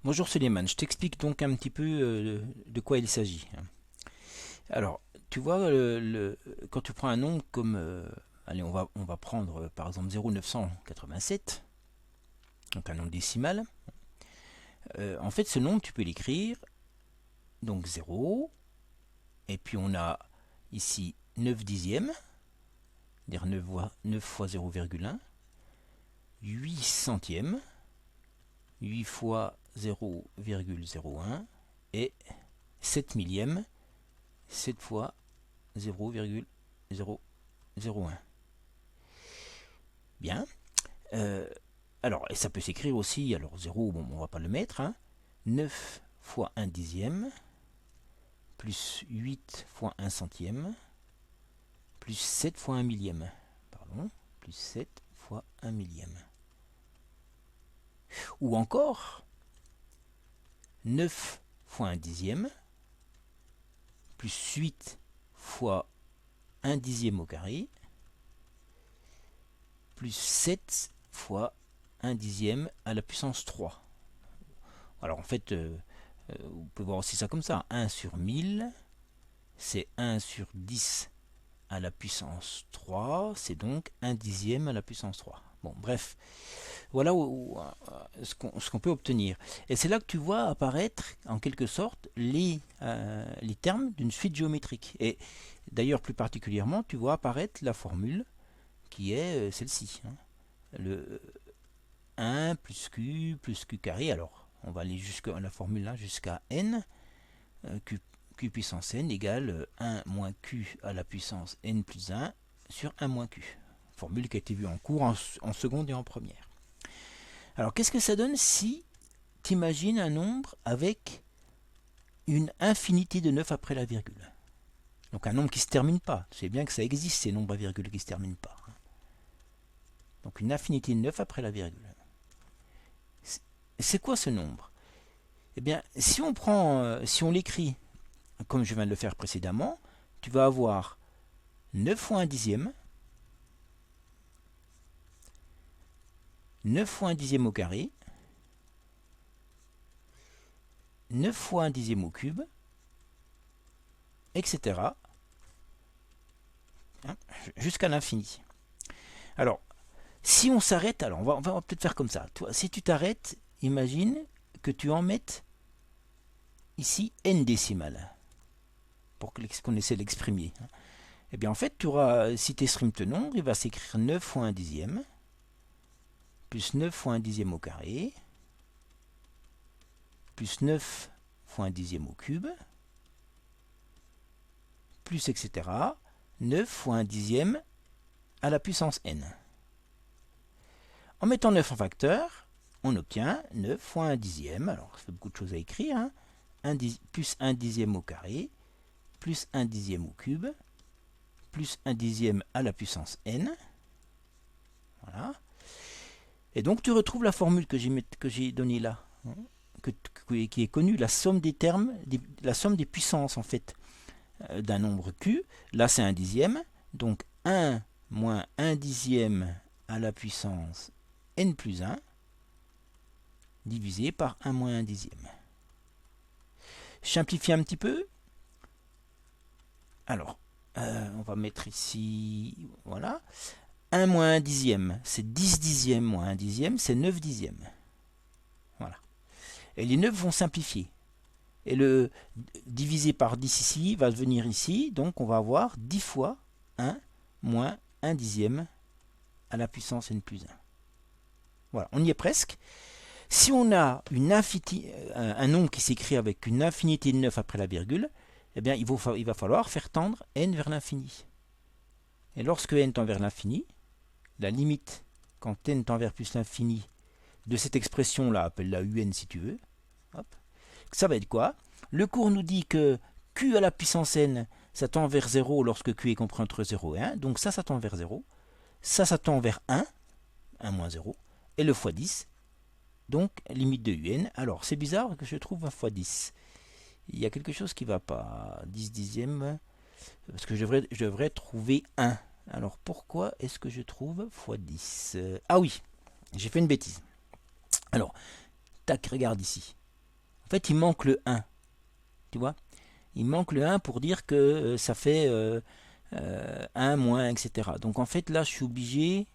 Bonjour Suleiman, je t'explique donc un petit peu de quoi il s'agit. Alors, tu vois, quand tu prends un nombre comme, allez, on va prendre par exemple 0,987, donc un nombre décimal. En fait, ce nombre, tu peux l'écrire, donc 0, et puis on a ici 9 dixièmes, c'est-à-dire 9 fois 0,1, 8 centièmes, 8 fois 0,01, et 7 millièmes, 7 fois 0,001. Bien. Euh, alors, et ça peut s'écrire aussi, alors 0, bon, on va pas le mettre, hein. 9 fois 1 dixième, plus 8 fois 1 centième, plus 7 fois 1 millième. Pardon, plus 7 fois 1 millième. Ou encore, 9 fois 1 dixième, plus 8 fois 1 dixième au carré, plus 7 fois 1 dixième à la puissance 3. Alors en fait, vous pouvez voir aussi ça comme ça. 1 sur 1000, c'est 1 sur 10 à la puissance 3, c'est donc 1 dixième à la puissance 3. Bon, bref, voilà ce qu'on peut obtenir. Et c'est là que tu vois apparaître, en quelque sorte, les termes d'une suite géométrique. Et d'ailleurs, plus particulièrement, tu vois apparaître la formule qui est celle-ci. Hein. Le 1 plus q carré. Alors, on va aller jusqu'à la formule là, jusqu'à n. Q puissance n égale 1 moins q à la puissance n plus 1 sur 1 moins q. Formule qui a été vue en cours en seconde et en première. Alors, qu'est-ce que ça donne si tu imagines un nombre avec une infinité de 9 après la virgule? Donc un nombre qui ne se termine pas. Tu sais bien que ça existe, ces nombres à virgule qui ne se terminent pas. Donc une infinité de 9 après la virgule. C'est quoi ce nombre? Eh bien, si on l'écrit comme je viens de le faire précédemment, tu vas avoir 9 fois 1 dixième, 9 fois 1 dixième au carré, 9 fois 1 dixième au cube, etc. Hein, jusqu'à l'infini. Alors, si on s'arrête, alors on va peut-être faire comme ça. Toi, si tu t'arrêtes, imagine que tu en mettes ici n décimales pour qu'on essaie de l'exprimer. Eh bien en fait, tu auras, si tu exprimes ce nombre, il va s'écrire 9 fois 1 dixième, plus 9 fois 1 dixième au carré, plus 9 fois 1 dixième au cube, plus etc. 9 fois 1 dixième à la puissance n. En mettant 9 en facteur, on obtient 9 fois 1 dixième, alors ça fait beaucoup de choses à écrire, hein, plus 1 dixième au carré, plus 1 dixième au cube, plus 1 dixième à la puissance n. Voilà. Et donc tu retrouves la formule que j'ai donnée là, hein, qui est connue, la somme des termes, la somme des puissances en fait d'un nombre q. Là c'est 1 dixième, donc 1 moins 1 dixième à la puissance n plus 1 divisé par 1 moins 1 dixième. Je simplifie un petit peu. Alors, on va mettre ici, voilà. 1 moins 1 dixième, c'est 10 dixièmes moins 1 dixième, c'est 9 dixièmes. Voilà. Et les 9 vont simplifier. Et le divisé par 10 ici va venir ici, donc on va avoir 10 fois 1 moins 1 dixième à la puissance n plus 1. Voilà, on y est presque. Si on a un nombre qui s'écrit avec une infinité de 9 après la virgule, eh bien, il va falloir faire tendre n vers l'infini. Et lorsque n tend vers l'infini, la limite, quand n tend vers plus l'infini, de cette expression-là, appelle-la un si tu veux, hop, ça va être quoi? Le cours nous dit que q à la puissance n, ça tend vers 0 lorsque q est compris entre 0 et 1, donc ça tend vers 0. Ça tend vers 1, 1 moins 0, et le fois 10, donc limite de un. Alors, c'est bizarre que je trouve 1 fois 10. Il y a quelque chose qui ne va pas. 10 dixièmes, parce que je devrais trouver 1. Alors, pourquoi est-ce que je trouve fois 10? Ah oui, j'ai fait une bêtise. Alors, tac, regarde ici. En fait, il manque le 1. Tu vois? Il manque le 1 pour dire que ça fait 1 moins, etc. Donc en fait, là, je suis obligé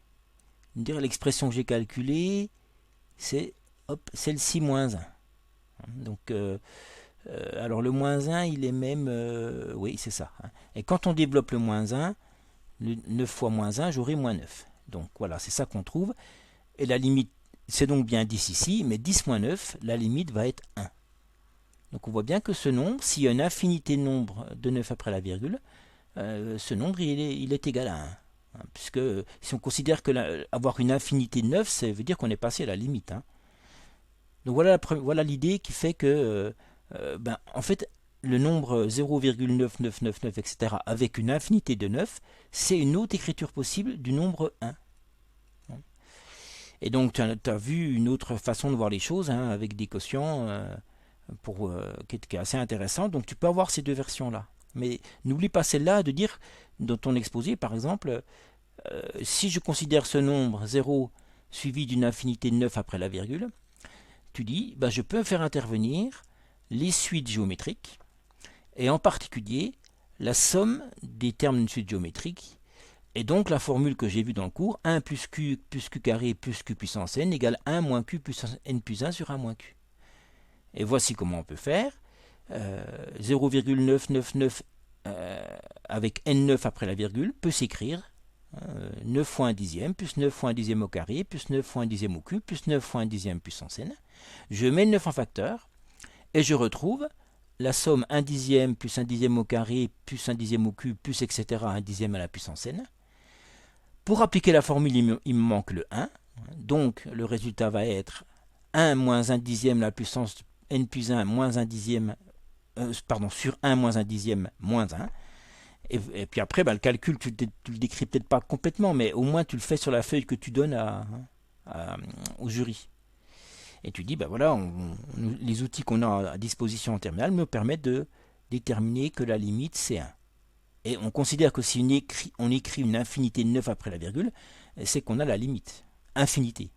de dire l'expression que j'ai calculée, c'est celle-ci moins 1. Donc, alors le moins 1, il est même... oui, c'est ça. Et quand on développe le moins 1, le 9 fois moins 1, j'aurai moins 9. Donc voilà, c'est ça qu'on trouve. Et la limite, c'est donc bien 10 ici, mais 10 moins 9, la limite va être 1. Donc on voit bien que ce nombre, s'il y a une infinité de nombres de 9 après la virgule, ce nombre il est égal à 1. Puisque si on considère que avoir une infinité de 9, ça veut dire qu'on est passé à la limite. Donc voilà l'idée qui fait que, en fait, le nombre 0,9999, etc., avec une infinité de 9, c'est une autre écriture possible du nombre 1. Et donc, tu as vu une autre façon de voir les choses, avec des quotients, qui est assez intéressant. Donc, tu peux avoir ces deux versions-là. Mais n'oublie pas celle-là de dire, dans ton exposé, par exemple, si je considère ce nombre 0 suivi d'une infinité de 9 après la virgule, tu dis, je peux faire intervenir les suites géométriques, et en particulier la somme des termes d'une suite géométrique, et donc la formule que j'ai vue dans le cours, 1 plus q carré plus q puissance n égale 1 moins q puissance n plus 1 sur 1 moins q. Et voici comment on peut faire. 0,999 avec n9 après la virgule peut s'écrire 9 fois 1 dixième, plus 9 fois 1 dixième au carré, plus 9 fois 1 dixième au cube, plus 9 fois 1 dixième puissance n. Je mets le 9 en facteur, et je retrouve la somme 1 dixième plus 1 dixième au carré, plus 1 dixième au cube, plus etc. 1 dixième à la puissance n. Pour appliquer la formule, il me manque le 1. Donc, le résultat va être 1 moins 1 dixième la puissance n plus 1 moins 1 dixième, sur 1 moins 1 dixième moins 1. Et puis après, le calcul, tu le décris peut-être pas complètement, mais au moins tu le fais sur la feuille que tu donnes au jury. Et tu dis, voilà, les outils qu'on a à disposition en terminale me permettent de déterminer que la limite c'est 1. Et on considère que si on écrit une infinité de 9 après la virgule, c'est qu'on a la limite. Infinité.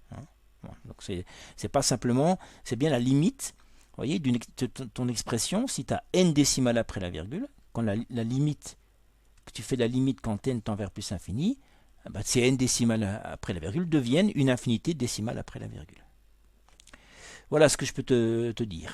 Donc c'est pas simplement, c'est bien la limite, vous voyez, de ton expression, si tu as n décimales après la virgule, quand la limite, que tu fais la limite quand n tend vers plus infini, ces n décimales après la virgule deviennent une infinité décimale après la virgule. Voilà ce que je peux te dire.